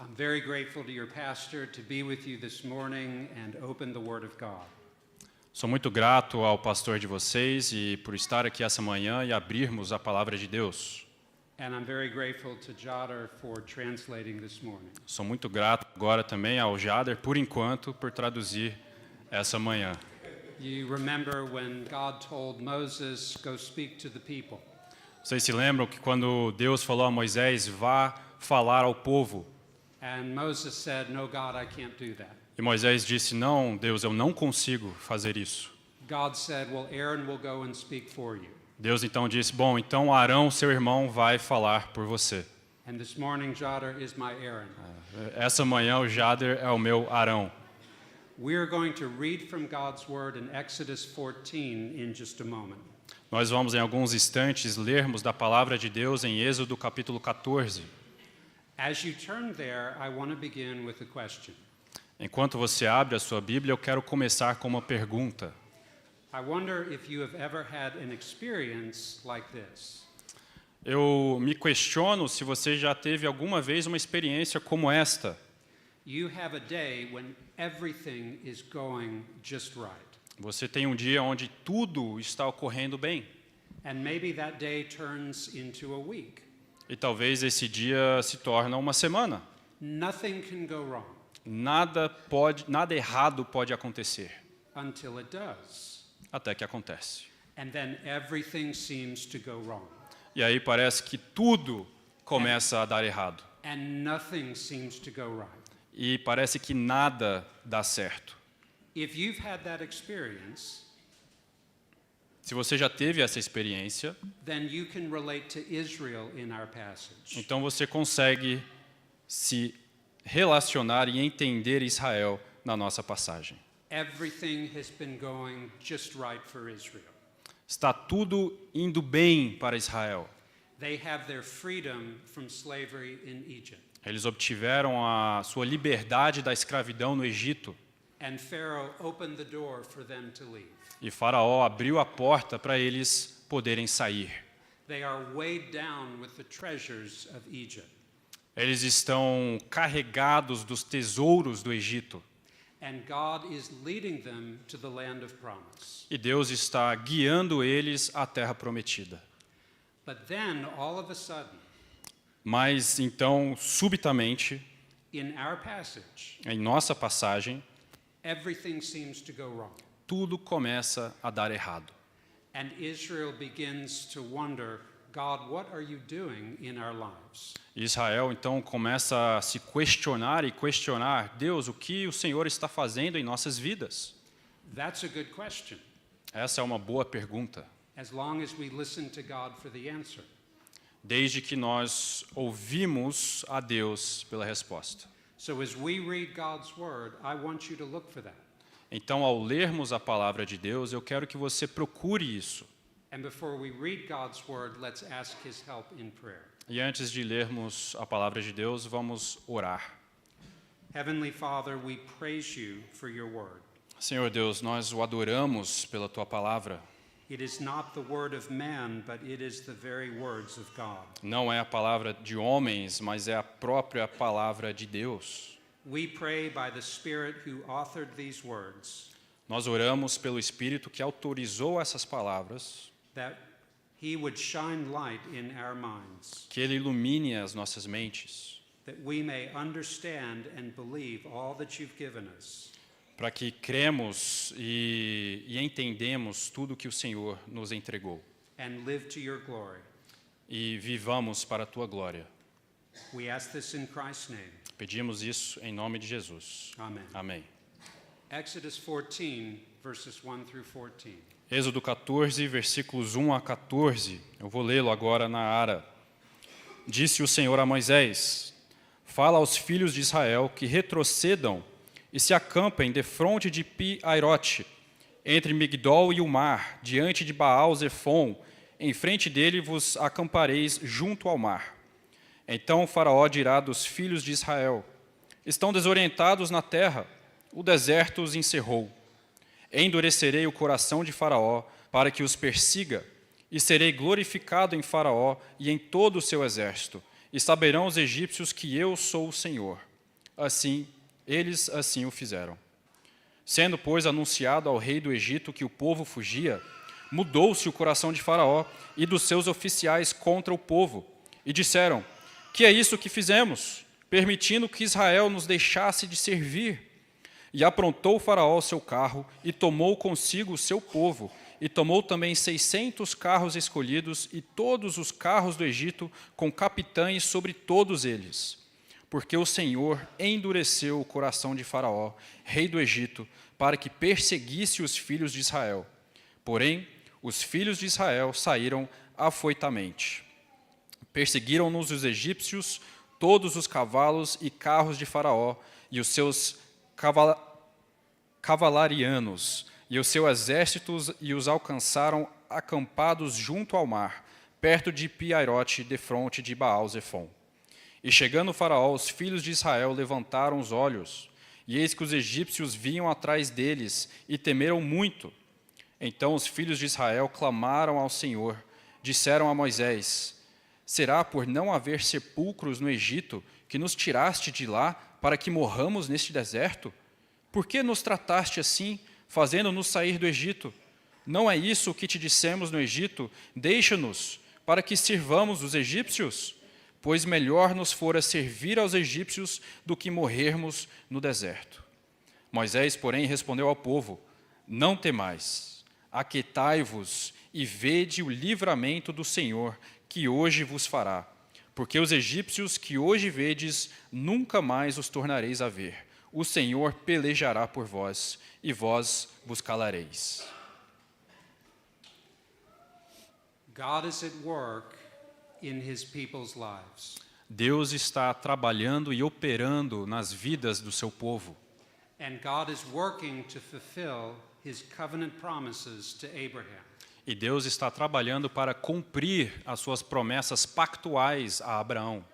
I'm very grateful to your pastor to be with you this morning and open the Word of God. Sou muito grato ao pastor de vocês e por estar aqui essa manhã e abrirmos a palavra de Deus. And I'm very grateful to Jadar for translating this morning. Sou muito grato agora também ao Jader, por enquanto, por traduzir essa manhã. You remember when God told Moses, go speak to the people. Vocês se lembram que quando Deus falou a Moisés, vá falar ao povo? And Moses said, no, God, I can't do that. E Moisés disse, não, Deus, eu não consigo fazer isso. God said, well, Aaron will go and speak for you. Deus então disse, bom, então Arão, seu irmão, vai falar por você. And this morning, Jadar is my Aaron. Essa manhã o Jader é o meu Arão. We're going to read from God's Word in Exodus 14 in just a moment. Nós vamos em alguns instantes lermos da palavra de Deus em Êxodo capítulo 14. As you turn there, I want to begin with a question. Enquanto você abre a sua Bíblia, eu quero começar com uma pergunta. I wonder if you have ever had an experience like this. Eu me questiono se você já teve alguma vez uma experiência como esta. You have a day when everything is going just right. Você tem um dia onde tudo está ocorrendo bem. And maybe that day turns into a week. E talvez esse dia se torne uma semana. Nothing can go wrong Nada errado pode acontecer, until it does. até que acontece. And then everything seems to go wrong. E aí parece que tudo começa a dar errado. And nothing seems to go right. E parece que nada dá certo. If you've had that experience, Se você já teve essa experiência, then you can relate to Israel in our passage. então você consegue se relacionar e entender Israel na nossa passagem. Everything has been going just right for Israel. Está tudo indo bem para Israel. They have their freedom from slavery in Egypt. Eles obtiveram a sua liberdade da escravidão no Egito. And Pharaoh opened the door for them to leave. E Faraó abriu a porta para eles poderem sair. They are weighed down with the treasures of Egypt. Eles estão carregados dos tesouros do Egito. And God is leading them to the land of promise. E Deus está guiando eles à terra prometida. But then, all of a sudden, Mas então, subitamente, in our passage, em nossa passagem, everything seems to go wrong. tudo começa a dar errado. And Israel begins to wonder, God, what are you doing in our lives? Israel então começa a se questionar e questionar, Deus, o que o Senhor está fazendo em nossas vidas? That's a good question, Essa é uma boa pergunta, as long as we listen to God for the answer. desde que nós ouvimos a Deus pela resposta. So as we read God's word, I want you to look for that. Então, ao lermos a palavra de Deus, eu quero que você procure isso. And before we read God's word, let's ask his help in prayer. E antes de lermos a palavra de Deus, vamos orar. Heavenly Father, we praise you for your word. Senhor Deus, nós o adoramos pela tua palavra. It is not the word of man, but it is the very words of God. Não é a palavra de homens, mas é a própria palavra de Deus. We pray by the Spirit who authored these words Nós oramos pelo Espírito que autorizou essas palavras, that he would shine light in our minds, que ele ilumine as nossas mentes, that we may understand and believe all that you've given us. para que cremos e entendemos tudo que o Senhor nos entregou And live to your glory. e vivamos para a tua glória. We ask this in Christ's name. Pedimos isso em nome de Jesus. Amen. Amém. Exodus 14, verses 1 through 14. Êxodo 14, versículos 1 a 14. Eu vou lê-lo agora na Ara. Disse o Senhor a Moisés: Fala aos filhos de Israel que retrocedam e se acampem defronte de Pi-Airote, entre Migdol e o mar, diante de Baal-Zefon. Em frente dele vos acampareis junto ao mar. Então o Faraó dirá dos filhos de Israel: Estão desorientados na terra, o deserto os encerrou. Endurecerei o coração de Faraó para que os persiga, e serei glorificado em Faraó e em todo o seu exército, e saberão os egípcios que eu sou o Senhor. Assim, eles assim o fizeram. Sendo, pois, anunciado ao rei do Egito que o povo fugia, mudou-se o coração de Faraó e dos seus oficiais contra o povo, e disseram: que é isso que fizemos, permitindo que Israel nos deixasse de servir? E aprontou Faraó o seu carro, e tomou consigo o seu povo, e tomou também 600 carros escolhidos, e todos os carros do Egito, com capitães sobre todos eles. Porque o Senhor endureceu o coração de Faraó, rei do Egito, para que perseguisse os filhos de Israel. Porém, os filhos de Israel saíram afoitamente. Perseguiram-nos os egípcios, todos os cavalos e carros de Faraó, e os seus cavalarianos, e os seus exércitos, e os alcançaram acampados junto ao mar, perto de Piairote, defronte de Baal-Zefon. E chegando Faraó, os filhos de Israel levantaram os olhos, e eis que os egípcios vinham atrás deles, e temeram muito. Então os filhos de Israel clamaram ao Senhor, disseram a Moisés: será por não haver sepulcros no Egito que nos tiraste de lá para que morramos neste deserto? Por que nos trataste assim, fazendo-nos sair do Egito? Não é isso o que te dissemos no Egito? Deixa-nos, para que sirvamos os egípcios? Pois melhor nos fora servir aos egípcios do que morrermos no deserto. Moisés, porém, respondeu ao povo: não temais, aquietai-vos e vede o livramento do Senhor, que hoje vos fará. Porque os egípcios que hoje vedes, nunca mais os tornareis a ver. O Senhor pelejará por vós, e vós vos calareis. God is at work in his people's lives. Deus está trabalhando e operando nas vidas do seu povo. And God is working to fulfill his covenant promises to Abraham. E Deus está trabalhando para cumprir as suas promessas pactuais a Abraão.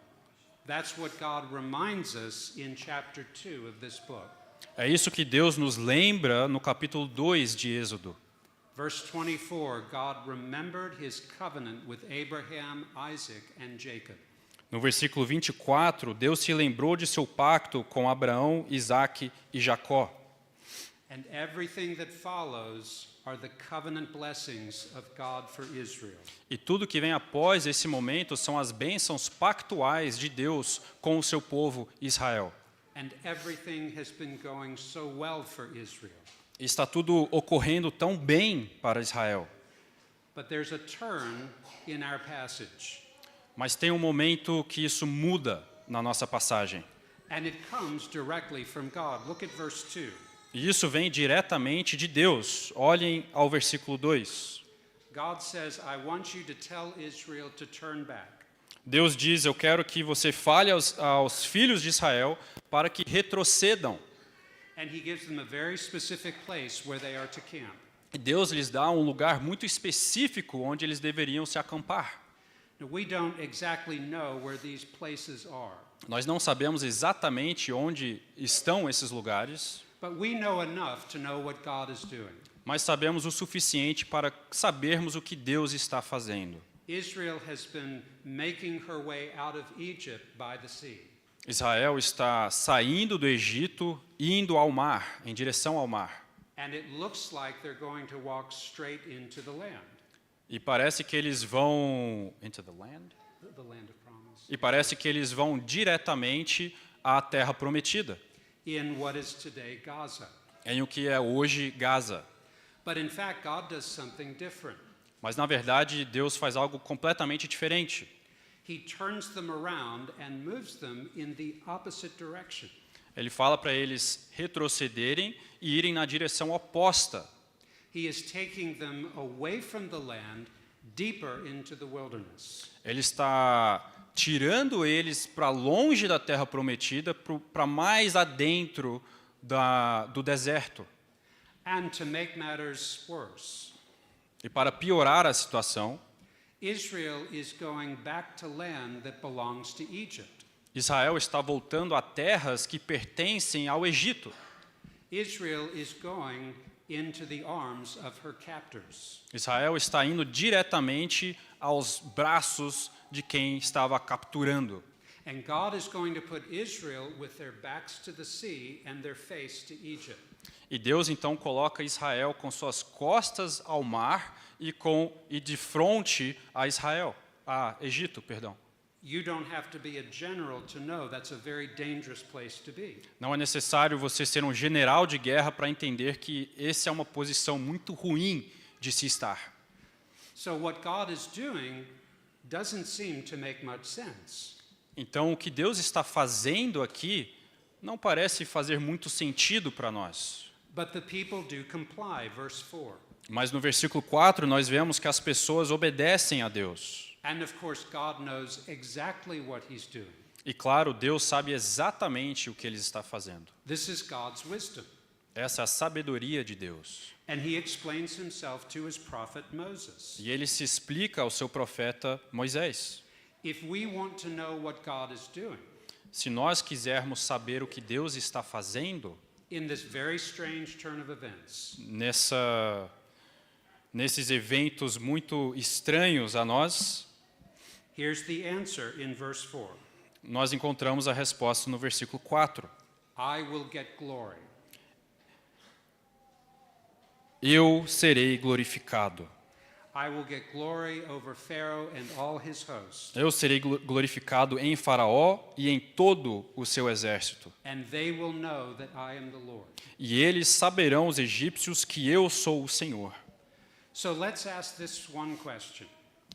That's what God reminds us in chapter 2 of this book. É isso que Deus nos lembra no capítulo 2 de Êxodo. Verse 24, God remembered his covenant with Abraham, Isaac, and Jacob. No versículo 24, Deus se lembrou de seu pacto com Abraão, Isaque e Jacó. And everything that follows are the covenant blessings of God for Israel. E tudo que vem após esse momento são as bênçãos pactuais de Deus com o seu povo Israel. And everything has been going so well for Israel. E está tudo ocorrendo tão bem para Israel. But there's a turn in our passage. Mas tem um momento que isso muda na nossa passagem. And it comes directly from God. Look at verse 2. E isso vem diretamente de Deus. Olhem ao versículo 2. God says, I want you to tell Israel to turn back. Deus diz: eu quero que você fale aos filhos de Israel para que retrocedam. And he gives them a very specific place where they are to camp. E Deus lhes dá um lugar muito específico onde eles deveriam se acampar. Now, we don't exactly know where these places are, Nós não sabemos exatamente onde estão esses lugares, but we know enough to know what God is doing. mas sabemos o suficiente para sabermos o que Deus está fazendo. Israel has been making her way out of Egypt by the sea. Israel está saindo do Egito e indo ao mar, em direção ao mar. And it looks like they're going to walk straight into the land, E parece que eles vão into the land? the land of promise, E parece que eles vão diretamente à terra prometida, in what is today Gaza. em o que é hoje Gaza. But in fact, God does something different. Mas na verdade, Deus faz algo completamente diferente. He turns them around and moves them in the opposite direction. Ele fala para eles retrocederem e irem na direção oposta. He is taking them away from the land, deeper into the wilderness. Ele está tirando eles para longe da terra prometida, para mais adentro do deserto. And to make matters worse, E para piorar a situação, Israel is going back to land that belongs to Egypt. Israel está voltando a terras que pertencem ao Egito. Israel is going into the arms of her captors. Israel está indo diretamente aos braços de quem estava capturando. And God is going to put Israel with their backs to the sea and their face to Egypt. E Deus então coloca Israel com suas costas ao mar e de frente a Egito, perdão. You don't have to be a general to know that's a very dangerous place to be. Não é necessário você ser um general de guerra para entender que essa é uma posição muito ruim de se estar. So what God is doing doesn't seem to make much sense. Então, o que Deus está fazendo aqui não parece fazer muito sentido para nós. But the people do comply, verse 4. Mas no versículo 4 nós vemos que as pessoas obedecem a Deus. And of course God knows exactly what he's doing. E claro, Deus sabe exatamente o que ele está fazendo. This is God's wisdom. Essa é a sabedoria de Deus. And he explains himself to his prophet Moses. E ele se explica ao seu profeta Moisés. If we want to know what God is doing Se nós quisermos saber o que Deus está fazendo in this very strange turn of events, nesses eventos muito estranhos a nós, here's the answer in verse 4. nós encontramos a resposta no versículo 4. I will get glory. Eu serei glorificado. I will get glory over Pharaoh and all his host, Eu serei glorificado em Faraó e em todo o seu exército. and they will know that I am the Lord. E eles saberão, os egípcios, que eu sou o Senhor. So let's ask this one question.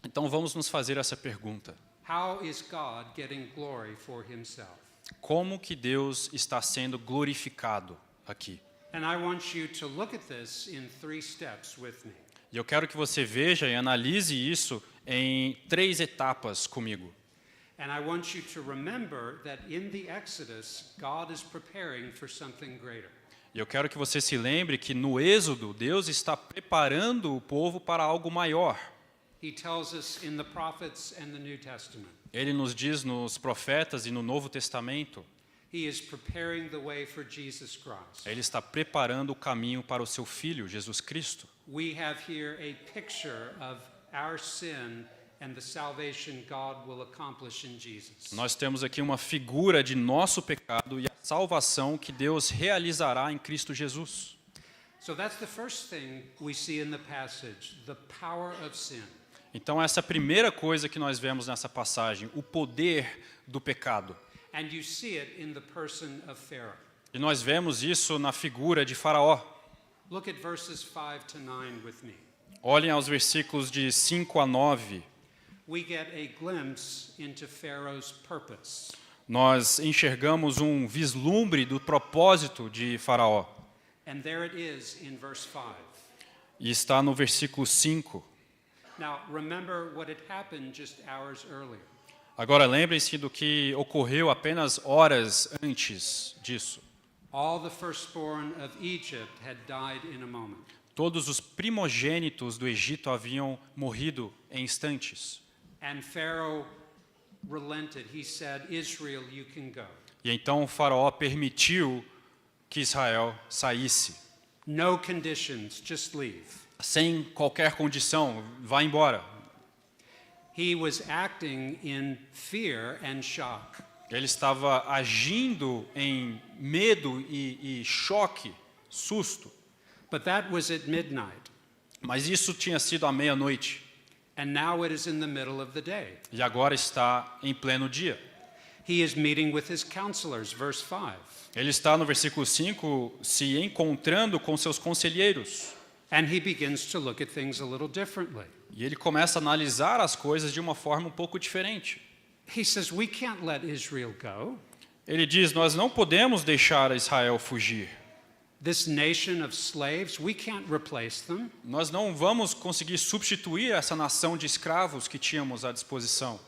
Então vamos nos fazer essa pergunta. How is God getting glory for himself? Como que Deus está sendo glorificado aqui? And I want you to look at this in 3 steps with me. E eu quero que você veja e analise isso em 3 etapas comigo. And I want you to remember that in the Exodus, God is preparing for something greater. E eu quero que você se lembre que no Êxodo, Deus está preparando o povo para algo maior. He tells us in the prophets and the New Testament. Ele nos diz nos profetas e no Novo Testamento, He is preparing the way for Jesus Christ. ele está preparando o caminho para o seu Filho, Jesus Cristo. We have here a picture of our sin and the salvation God will accomplish in Jesus. Nós temos aqui uma figura de nosso pecado e a salvação que Deus realizará em Cristo Jesus. So that's the first thing we see in the passage, the power of sin. Então essa é a primeira coisa que nós vemos nessa passagem, o poder do pecado. And you see it in the person of Pharaoh. E nós vemos isso na figura de Faraó. Look at verses 5 to 9 with me. Olhem aos versículos de 5 a 9. We get a glimpse into Pharaoh's purpose. Nós enxergamos um vislumbre do propósito de Faraó. And there it is in verse 5. E está no versículo 5. Now, remember what had happened just hours earlier. Agora lembrem-se do que ocorreu apenas horas antes disso. All the firstborn of Egypt had died in a moment. Todos os primogênitos do Egito haviam morrido em instantes. And Pharaoh relented. He said, Israel, you can go. E então o Faraó permitiu que Israel saísse. No conditions, just leave. Sem qualquer condição, vá embora. He was acting in fear and shock. Ele estava agindo em medo e choque, susto. But that was at midnight. Mas isso tinha sido à meia-noite. And now it is in the middle of the day. E agora está em pleno dia. He is meeting with his counselors, verse 5. Ele está no versículo 5 se encontrando com seus conselheiros. And he begins to look at things a little differently. E ele começa a analisar as coisas de uma forma um pouco diferente. He says, we can't let Israel go. Ele diz, nós não podemos deixar Israel fugir. This nation of slaves, we can't replace them. Nós não vamos conseguir substituir essa nação de escravos que tínhamos à disposição.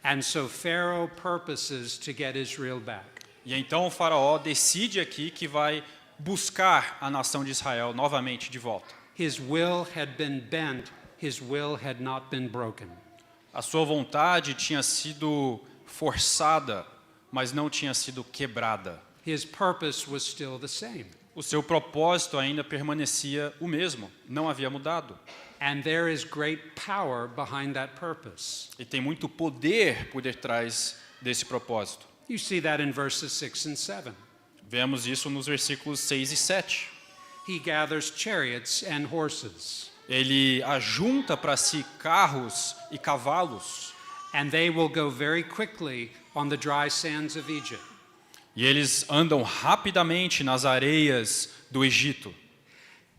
And so Pharaoh purposes to get Israel back. E então o faraó decide aqui que vai buscar a nação de Israel novamente de volta. His will had been bent, his will had not been broken. A sua vontade tinha sido forçada, mas não tinha sido quebrada. His purpose was still the same. O seu propósito ainda permanecia o mesmo, não havia mudado. And there is great power behind that purpose. E tem muito poder por detrás desse propósito. You see that in verses 6 and 7. Vemos isso nos versículos 6 e 7. He gathers chariots and horses, Ele ajunta para si carros e cavalos, and they will go very quickly on the dry sands of Egypt. e eles andam rapidamente nas areias do Egito.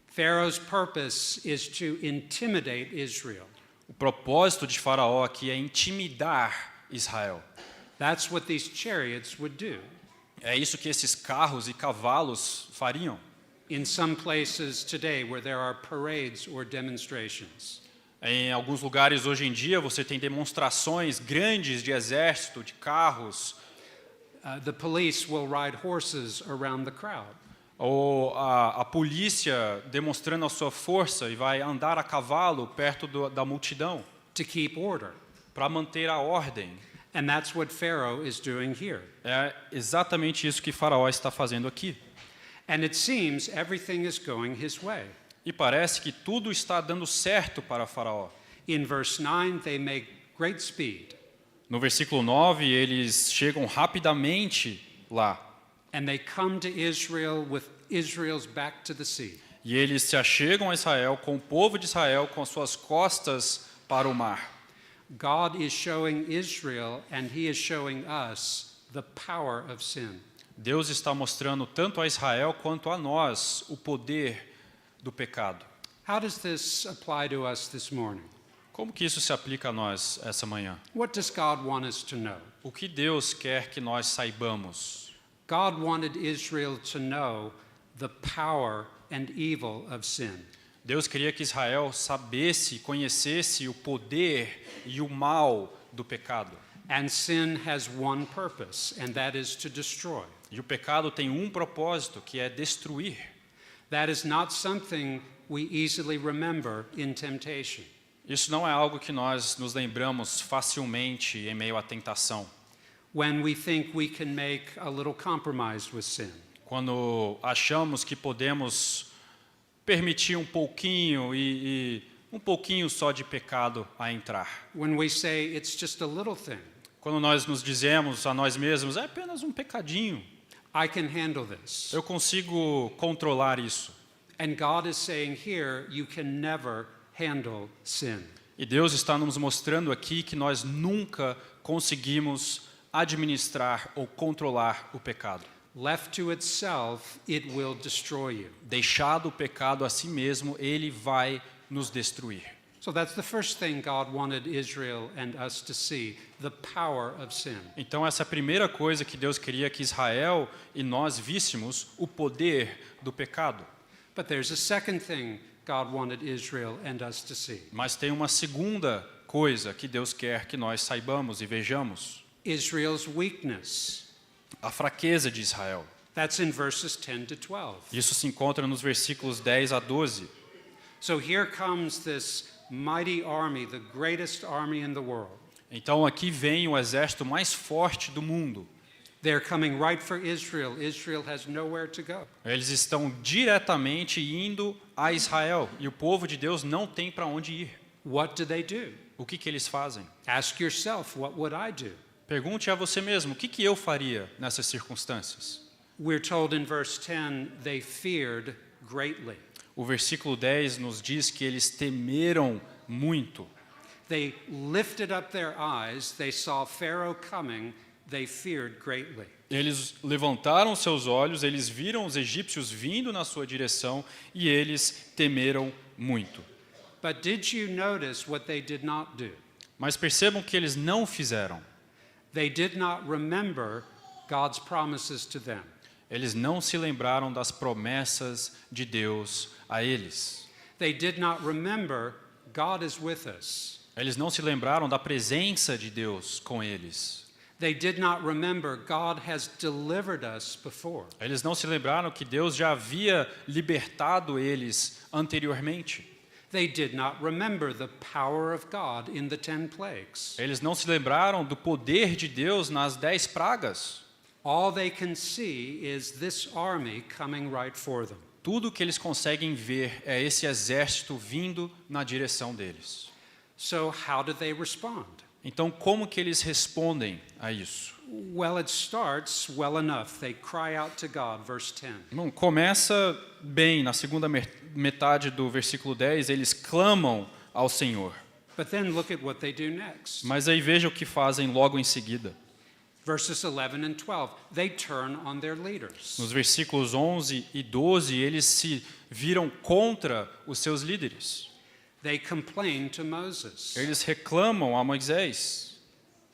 Pharaoh's purpose is to intimidate Israel. O propósito de Faraó aqui é intimidar Israel. That's what these chariots would do. É isso que esses carros e cavalos fariam. In some places today where there are parades or demonstrations, Em alguns lugares hoje em dia você tem demonstrações grandes de exército, de carros, the police will ride horses around the crowd. ou a polícia demonstrando a sua força e vai andar a cavalo perto da multidão To keep order. para manter a ordem. And that's what Pharaoh is doing here. É exatamente isso que Faraó está fazendo aqui. And it seems everything is going his way. E parece que tudo está dando certo para Faraó. In verse 9, they make great speed, No versículo 9, eles chegam rapidamente lá. and they come to Israel with Israel's back to the sea. E eles se achegam a Israel, com o povo de Israel, com as suas costas para o mar. God is showing Israel, and he is showing us, the power of sin. Deus está mostrando tanto a Israel quanto a nós o poder do pecado. How does this apply to us this morning? Como que isso se aplica a nós essa manhã? What does God want us to know? O que Deus quer que nós saibamos? God wanted Israel to know the power and evil of sin. Deus queria que Israel sabesse, conhecesse o poder e o mal do pecado. And sin has one purpose, and that is to destroy. E o pecado tem um propósito, que é destruir. That is not something we easily remember in temptation. Isso não é algo que nós nos lembramos facilmente em meio à tentação. When we think we can make a little compromise with sin. Quando achamos que podemos permitir um pouquinho e um pouquinho só de pecado a entrar. When we say it's just a little thing, Quando nós nos dizemos a nós mesmos, é apenas um pecadinho, I can handle this. eu consigo controlar isso. And God is saying here, you can never handle sin. E Deus está nos mostrando aqui que nós nunca conseguimos administrar ou controlar o pecado. Left to itself, it will destroy you. Deixado o pecado a si mesmo, ele vai nos destruir. So that's the first thing God wanted Israel and us to see, the power of sin. Então essa é a primeira coisa que Deus queria que Israel e nós víssemos, o poder do pecado. But there's a second thing God wanted Israel and us to see. Mas tem uma segunda coisa que Deus quer que nós saibamos e vejamos. Israel's weakness. A fraqueza de Israel. That's in verses 10 to 12. Isso se encontra nos versículos 10 a 12. So here comes this mighty army, the greatest army in the world. Então aqui vem o exército mais forte do mundo. They're coming right for Israel. Israel has nowhere to go. Eles estão diretamente indo a Israel e o povo de Deus não tem para onde ir. What do they do? O que eles fazem? Ask yourself, what would I do? Pergunte a você mesmo, o que eu faria nessas circunstâncias? We're told in verse 10, they feared greatly. O versículo 10 nos diz que eles temeram muito. They lifted up their eyes, they saw Pharaoh coming, they feared greatly. Eles levantaram seus olhos, eles viram os egípcios vindo na sua direção e eles temeram muito. But did you notice what they did not do? Mas percebam que eles não fizeram. They did not remember God's promises to them. Eles não se lembraram das promessas de Deus a eles. They did not remember God is with us. Eles não se lembraram da presença de Deus com eles. They did not remember God has delivered us before. Eles não se lembraram que Deus já havia libertado eles anteriormente. They did not remember the power of God in the 10 plagues. Eles não se lembraram do poder de Deus nas 10 pragas. All they can see is this army coming right for them. Tudo que eles conseguem ver é esse exército vindo na direção deles. So how did they respond? Então, como que eles respondem a isso? Well, it starts well enough. They cry out to God, verse 10. Bom, começa bem, na segunda metade do versículo 10, eles clamam ao Senhor. But then look at what they do next. Mas aí veja o que fazem logo em seguida. Verses 11 and 12, they turn on their leaders. Nos versículos 11 e 12, eles se viram contra os seus líderes. They complain to Moses. Eles reclamam a Moisés.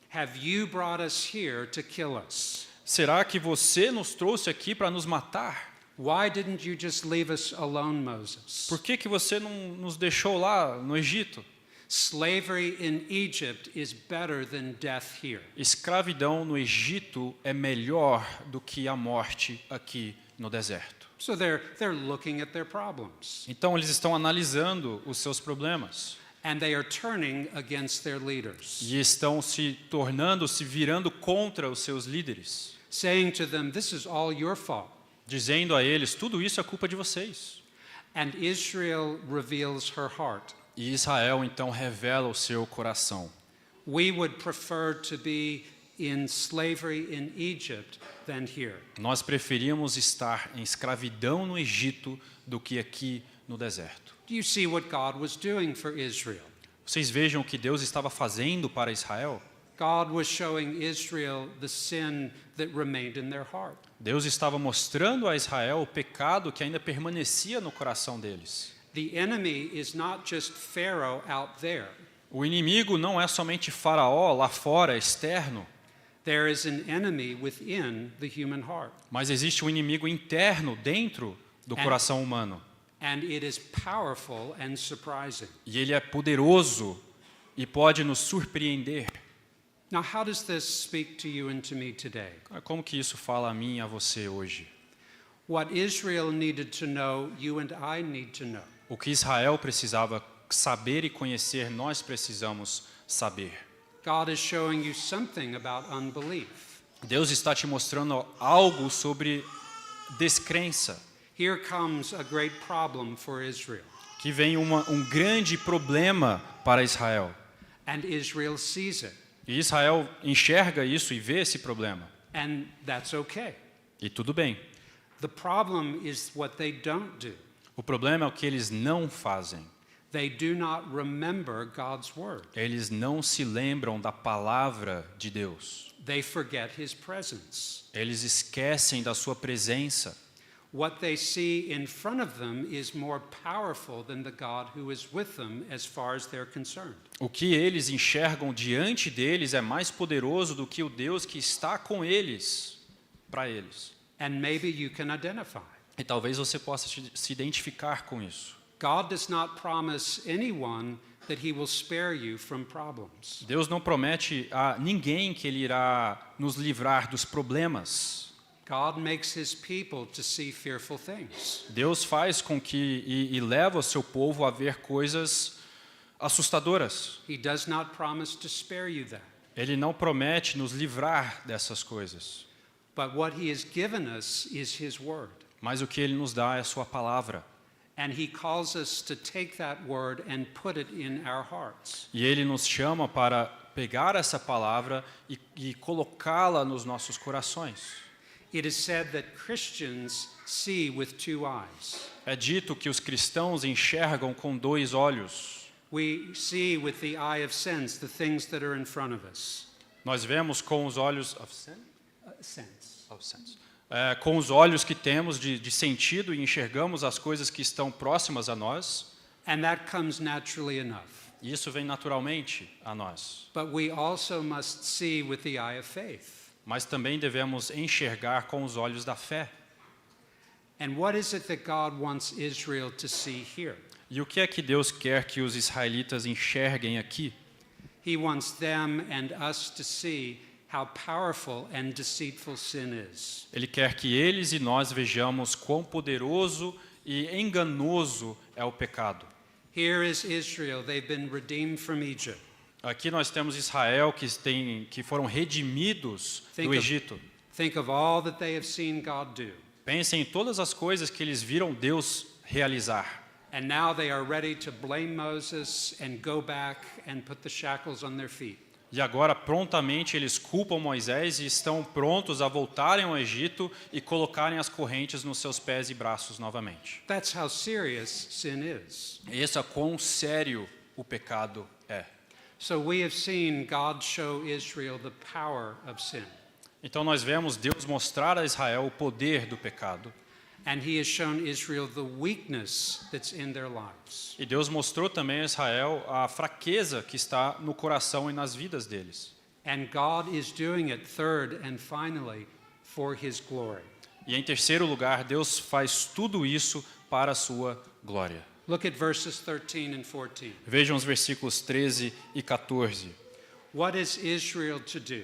Have you brought us here to kill us? Será que você nos trouxe aqui para nos matar? Why didn't you just leave us alone, Moses? Por que você não nos deixou lá no Egito? Slavery in Egypt is better than death here. Escravidão no Egito é melhor do que a morte aqui no deserto. So they're looking at their problems. Então eles estão analisando os seus problemas And they are turning against their leaders, e estão se virando contra os seus líderes, saying to them, this is all your fault. dizendo a eles, tudo isso é culpa de vocês. And Israel reveals her heart. E Israel então revela o seu coração. We would prefer to be in slavery in Egypt than here. Nós preferimos estar em escravidão no Egito do que aqui no deserto. Do you see what God was doing for Israel? Vocês vejam o que Deus estava fazendo para Israel? God was showing Israel the sin that remained in their heart. Deus estava mostrando a Israel o pecado que ainda permanecia no coração deles. The enemy is not just Pharaoh out there. O inimigo não é somente Faraó lá fora, externo, There is an enemy within the human heart. mas existe um inimigo interno dentro do coração humano. And it is powerful and surprising. E ele é poderoso e pode nos surpreender. Now, how does this speak to you and to me today? Como que isso fala a mim e a você hoje? What Israel needed to know, you and I need to know. O que Israel precisava saber e conhecer, nós precisamos saber. God is showing you something about unbelief. Deus está te mostrando algo sobre descrença. Here comes a great problem for Israel. Que vem um grande problema para Israel. And Israel sees it. E Israel enxerga isso e vê esse problema. And that's okay. E tudo bem. The problem is what they don't do. O problema é o que eles não fazem. They do not remember God's word. Eles não se lembram da palavra de Deus. They forget his presence. Eles esquecem da sua presença. What they see in front of them is more powerful than the God who is with them as far as they're concerned. O que eles enxergam diante deles é mais poderoso do que o Deus que está com eles, para eles. And maybe you can identify. E talvez você possa se identificar com isso. God does not promise anyone that he will spare you from problems. Deus não promete a ninguém que ele irá nos livrar dos problemas. God makes his people to see fearful things. Deus faz com que e leva o seu povo a ver coisas assustadoras. He does not promise to spare you that. Ele não promete nos livrar dessas coisas. But what he has given us is his word. Mas o que ele nos dá é a sua palavra. And he calls us to take that word and put it in our hearts. E ele nos chama para pegar essa palavra e colocá-la nos nossos corações. It is said that Christians see with two eyes. É dito que os cristãos enxergam com dois olhos. We see with the eye of sense the things that are in front of us. Nós vemos com os olhos Sense. com os olhos que temos de sentido e enxergamos as coisas que estão próximas a nós. And that comes naturally enough. E isso vem naturalmente a nós. But we also must see with the eye of faith. Mas também devemos enxergar com os olhos da fé. And what is it that God wants Israel to see here? E o que é que Deus quer que os israelitas enxerguem aqui? He wants them and us to see how powerful and deceitful sin is. Ele quer que eles e nós vejamos quão poderoso e enganoso é o pecado. Here is Israel, they've been redeemed from Egypt. Aqui nós temos Israel que foram redimidos do Egito. Think of all that they have seen God do. Pensem em todas as coisas que eles viram Deus realizar. And now they are ready to blame Moses and go back and put the shackles on their feet. E agora, prontamente, eles culpam Moisés e estão prontos a voltarem ao Egito e colocarem as correntes nos seus pés e braços novamente. That's how serious sin is. Esse é quão sério o pecado é. So we have seen God show Israel the power of sin. Então nós vemos Deus mostrar a Israel o poder do pecado. And he has shown Israel the weakness that's in their lives. E Deus mostrou também a Israel a fraqueza que está no coração e nas vidas deles. And God is doing it, third and finally, for his glory. E em terceiro lugar, Deus faz tudo isso para a sua glória. Look at verses 13 and 14. Vejam os versículos 13 e 14. What is Israel to do?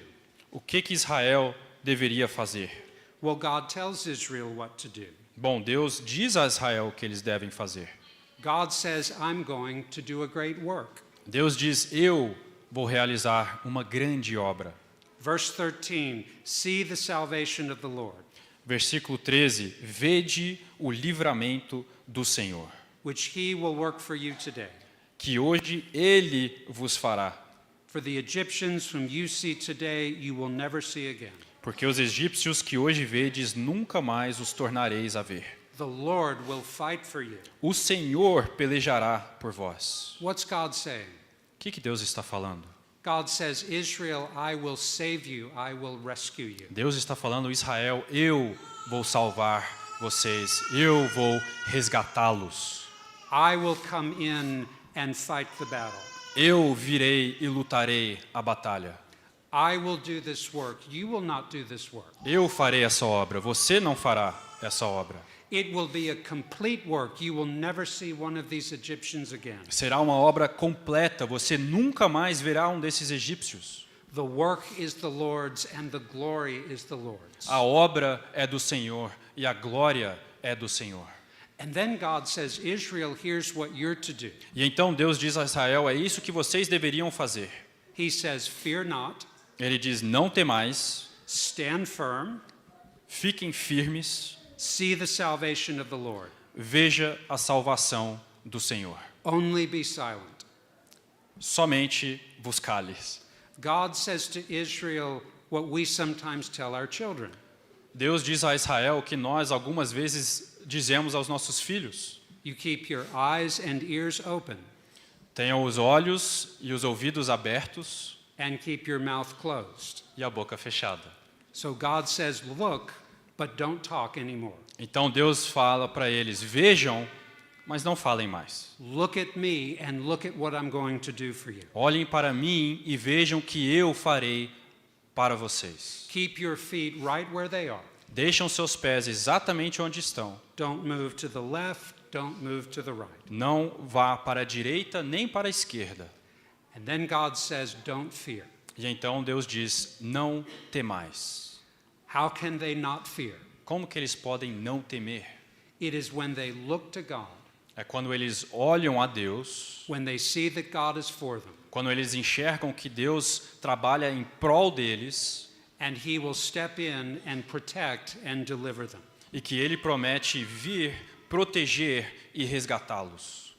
O que Israel deveria fazer? Well, God tells Israel what to do. Bom, Deus diz a Israel o que eles devem fazer. God says, I'm going to do a great work. Deus diz, eu vou realizar uma grande obra. Verse 13, see the salvation of the Lord, Versículo 13, vede o livramento do Senhor, which he will work for you today. que hoje Ele vos fará. For the Egyptians whom you see today, you will never see again. Porque os egípcios que hoje vedes, nunca mais os tornareis a ver. The Lord will fight for you. O Senhor pelejará por vós. What's God saying? O que Deus está falando? God says, Israel, I will save you, I will rescue you. Deus está falando, Israel, eu vou salvar vocês, eu vou resgatá-los. I will come in and fight the battle. Eu virei e lutarei a batalha. I will do this work. You will not do this work. Eu farei essa obra, você não fará essa obra. It will be a complete work. You will never see one of these Egyptians again. Será uma obra completa, você nunca mais verá um desses egípcios. The work is the Lord's and the glory is the Lord's. A obra é do Senhor e a glória é do Senhor. And then God says, Israel, here's what you're to do. E então Deus diz a Israel, é isso que vocês deveriam fazer. He says, fear not, Ele diz, não temais, stand firm, fiquem firmes, see the salvation of the Lord. veja a salvação do Senhor. Only be silent. Somente vos cales. God says to Israel what we sometimes tell our children. Deus diz a Israel o que nós algumas vezes dizemos aos nossos filhos. You keep your eyes and ears open Tenham os olhos e os ouvidos abertos and keep your mouth closed. e a boca fechada. So God says, look, but don't talk anymore. Então Deus fala para eles, vejam, mas não falem mais. Look at me and look at what I'm going to do for you. Olhem para mim e vejam o que eu farei para vocês. Keep your feet right where they are. Deixam seus pés exatamente onde estão. Don't move to the left, don't move to the right. Não vá para a direita nem para a esquerda. And then God says, don't fear. E então Deus diz, não temais. How can they not fear? Como que eles podem não temer? It is when they look to God, É quando eles olham a Deus, when they see that God is for them, quando eles enxergam que Deus trabalha em prol deles and He will step in and protect and deliver them. e que Ele promete vir, proteger e resgatá-los.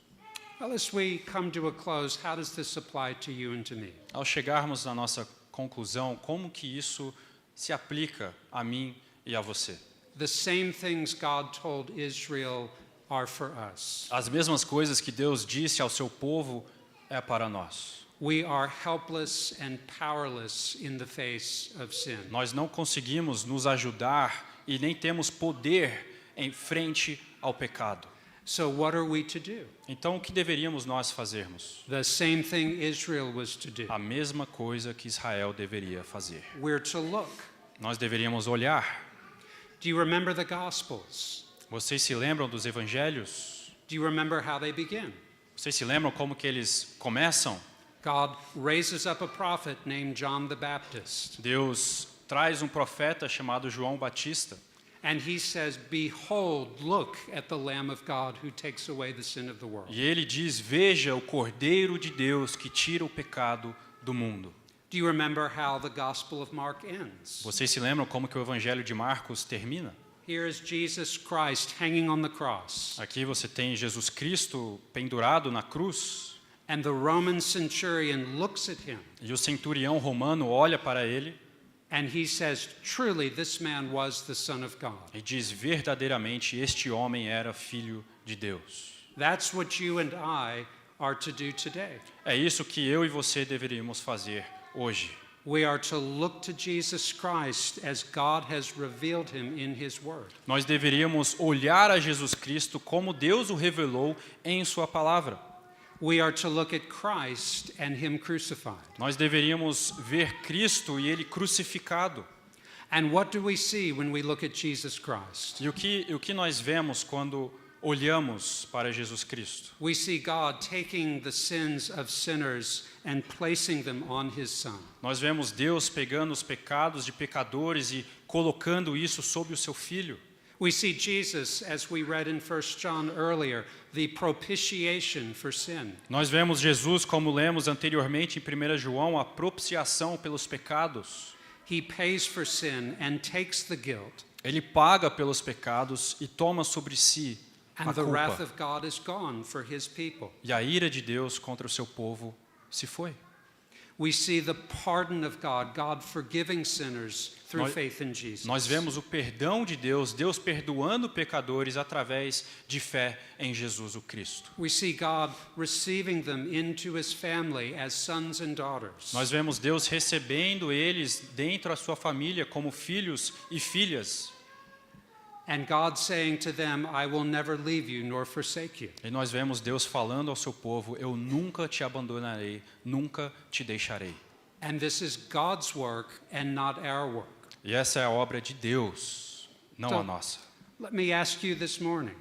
Well, as we come to a close, how does this apply to you and to me? Ao chegarmos na nossa conclusão, como que isso se aplica a mim e a você? The same things God told Israel are for us. As mesmas coisas que Deus disse ao seu povo é para nós. We are helpless and powerless in the face of sin. Nós não conseguimos nos ajudar e nem temos poder em frente ao pecado. So what are we to do? Então, o que deveríamos nós fazermos? The same thing Israel was to do. A mesma coisa que Israel deveria fazer. We're to look. Nós deveríamos olhar. Do you remember the Gospels? Vocês se lembram dos evangelhos? Do you remember how they begin? Vocês se lembram como que eles começam? God raises up a prophet named John the Baptist, Deus traz um profeta chamado João Batista. and he says, behold, look at the Lamb of God who takes away the sin of the world. E ele diz, veja o Cordeiro de Deus que tira o pecado do mundo. Do you remember how the Gospel of Mark ends? Vocês se lembram como que o evangelho de Marcos termina? Here is Jesus Christ hanging on the cross, Aqui você tem Jesus Cristo pendurado na cruz. And the Roman centurion looks at him E o centurião romano olha para ele and he says, truly, this man was the Son of God. e diz: verdadeiramente este homem era filho de Deus. That's what you and I are to do today. É isso que eu e você deveríamos fazer hoje. We are to look to Jesus Christ as God has revealed him in his word. Nós deveríamos olhar a Jesus Cristo como Deus o revelou em sua palavra. We are to look at Christ and him crucified. Nós deveríamos ver Cristo e ele crucificado. And what do we see when we look at Jesus Christ? E o que nós vemos quando olhamos para Jesus Cristo? We see God taking the sins of sinners and placing them on his Son. Nós vemos Deus pegando os pecados de pecadores e colocando isso sobre o seu Filho. We see Jesus, as we read in 1 John earlier, the propitiation for sin. Nós vemos Jesus, como lemos anteriormente em 1 João, a propiciação pelos pecados. He pays for sin and takes the guilt, Ele paga pelos pecados e toma sobre si a and the wrath culpa. of God is gone for his people. E a ira de Deus contra o seu povo se foi. We see the pardon of God, God forgiving sinners through Nós- faith in Jesus. Nós vemos o perdão de Deus, Deus perdoando pecadores através de fé em Jesus o Cristo. We see God receiving them into his family as sons and daughters. Nós vemos Deus recebendo eles dentro da sua família como filhos e filhas. And God saying to them, I will never leave you nor forsake you. E nós vemos Deus falando ao seu povo: eu nunca te abandonarei, nunca te deixarei. And this is God's work and not our work. E essa é a obra de Deus, não a Então- nossa. Let me ask you this morning,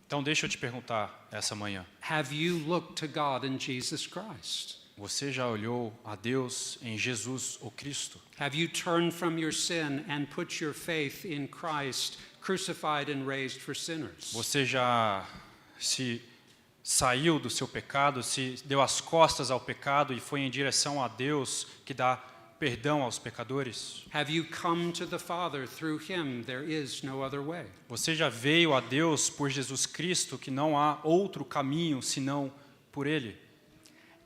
Então deixa eu te perguntar essa manhã. have you looked to God in Jesus Christ? Você já olhou a Deus em Jesus o Cristo? Have you turned from your sin and put your faith in Christ, crucified and raised for sinners? Você já se saiu do seu pecado, se deu as costas ao pecado e foi em direção a Deus que dá perdão aos pecadores? Have you come to the Father through him? There is no other way. Você já veio a Deus por Jesus Cristo, que não há outro caminho senão por Ele?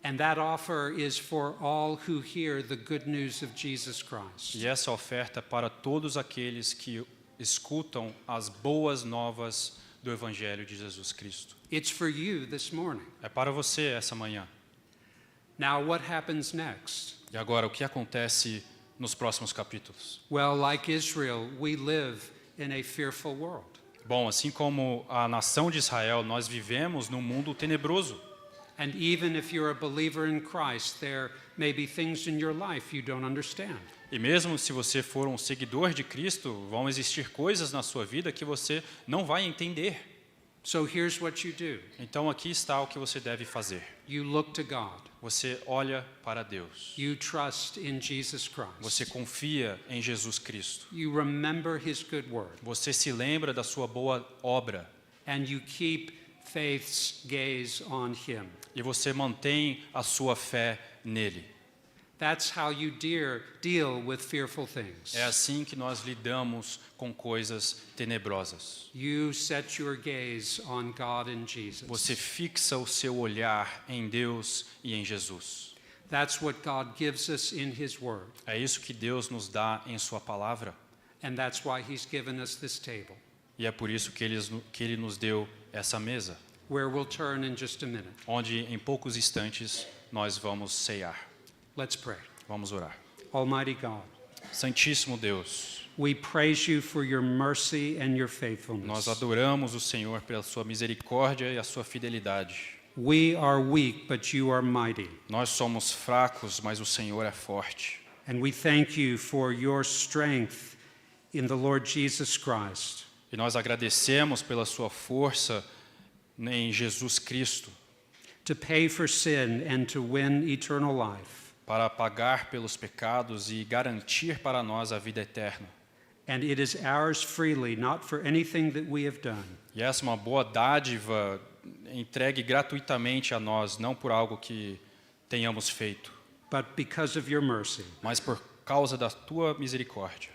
And that offer is for all who hear the good news of Jesus Christ. E essa oferta é para todos aqueles que escutam as boas novas do Evangelho de Jesus Cristo. It's for you this morning. É para você essa manhã. Now, what happens next? E agora, o que acontece nos próximos capítulos? Well, like Israel, we live in a fearful world. Bom, assim como a nação de Israel, nós vivemos num mundo tenebroso. And even if you're a believer in Christ, there may be things in your life you don't understand. E mesmo se você for um seguidor de Cristo, vão existir coisas na sua vida que você não vai entender. So here's what you do. Então aqui está o que você deve fazer. You look to God. Você olha para Deus. You trust in Jesus Você Christ. confia em Jesus Cristo. You remember his good word. Você se lembra da sua boa obra. And you keep faith's gaze on him. E você mantém a sua fé nele. That's how you deal with fearful things. É assim que nós lidamos com coisas tenebrosas. You set your gaze on God and Jesus. Você fixa o seu olhar em Deus e em Jesus. That's what God gives us in his word. É isso que Deus nos dá em sua palavra. And that's why he's given us this table, E é por isso que ele nos deu essa mesa, where we'll turn in just a minute. onde em poucos instantes nós vamos ceiar. Let's pray. Vamos orar. Almighty God, Santíssimo Deus, we praise you for your mercy and your nós faithfulness. adoramos o Senhor pela sua misericórdia e a sua fidelidade. We are weak, but you are mighty. Nós somos fracos, mas o Senhor é forte. And we thank you for your strength in the Lord Jesus Christ. E nós agradecemos pela sua força em Jesus Cristo, to pay for sin and to win eternal life. para pagar pelos pecados e garantir para nós a vida eterna. And it is ours freely, not for anything that we have done, E essa é uma boa dádiva entregue gratuitamente a nós, não por algo que tenhamos feito, but because of your mercy. mas por causa da tua misericórdia.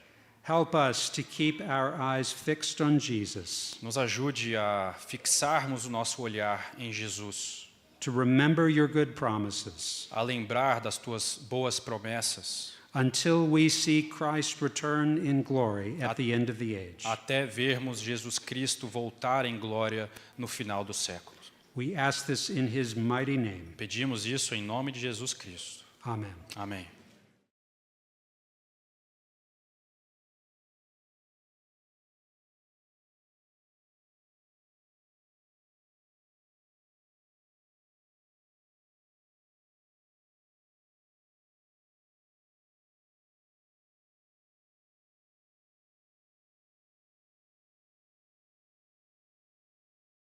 Help us to keep our eyes fixed on Jesus, Nos ajude a fixarmos o nosso olhar em Jesus, to remember your good promises a lembrar das tuas boas promessas, until we see Christ return in glory at the end of the age. até vermos Jesus Cristo voltar em glória no final dos séculos. We ask this in his mighty name. Pedimos isso em nome de Jesus Cristo. Amen. Amém.